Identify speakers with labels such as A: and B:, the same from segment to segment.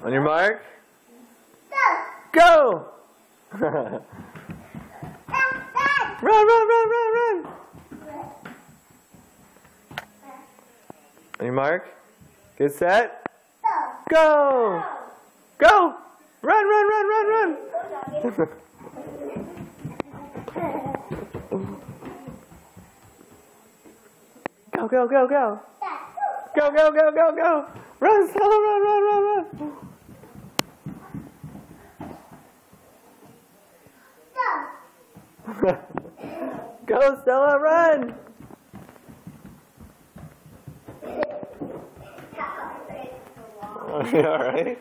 A: On your mark. Go! Run, run, run, run, run! On your mark. Get set. Go! Go! Run, run, run, run, run! Go, go, go, go! Go, go, go, go, go! Run, Stella, run, run, run, run! Go, Stella, run! You alright?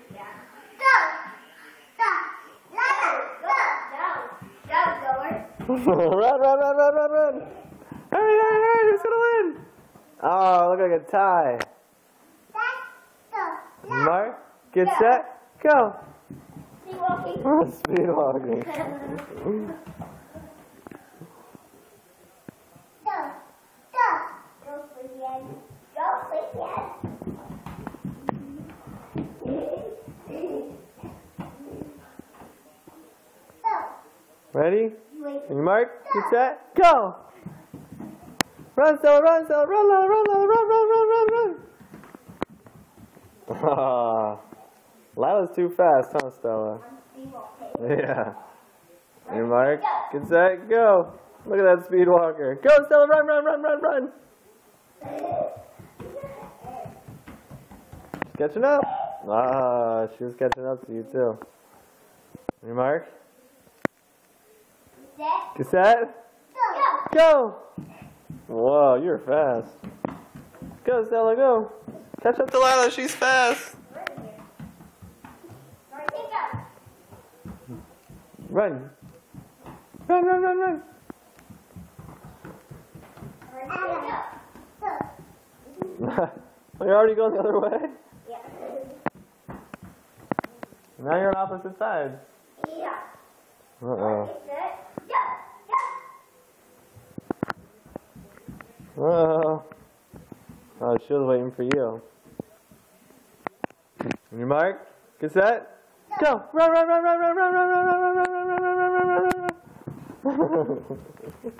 A: Run, run, run, run, run, run, run! Hurry, hurry, hurry! Who's gonna win? Oh, look like a tie. Mark, get set, go! Speed walking. Ready? And Mark, get set, go! Run, Stella, run, Stella, run, run, run, run, run, run, run, run, run! Lila's too fast, huh, Stella? Yeah. And Mark, get set, go! Look at that speed walker. Go, Stella, run, run, run, run, run! She's catching up. Ah, she was catching up to you too. And Mark? Get set? Go! Whoa, you're fast. Go, Stella, go. Catch up to Lila, she's fast. Run. Run, run, run, run. You're already going the other way?
B: Yeah.
A: Now you're on opposite sides.
B: Yeah.
A: Uh-oh. Uh-oh. Oh, she was waiting for you. On your mark, get set, go! Run, run, run, run, run, run, run, run, run, run, run, run, run, run, run, run, run, run.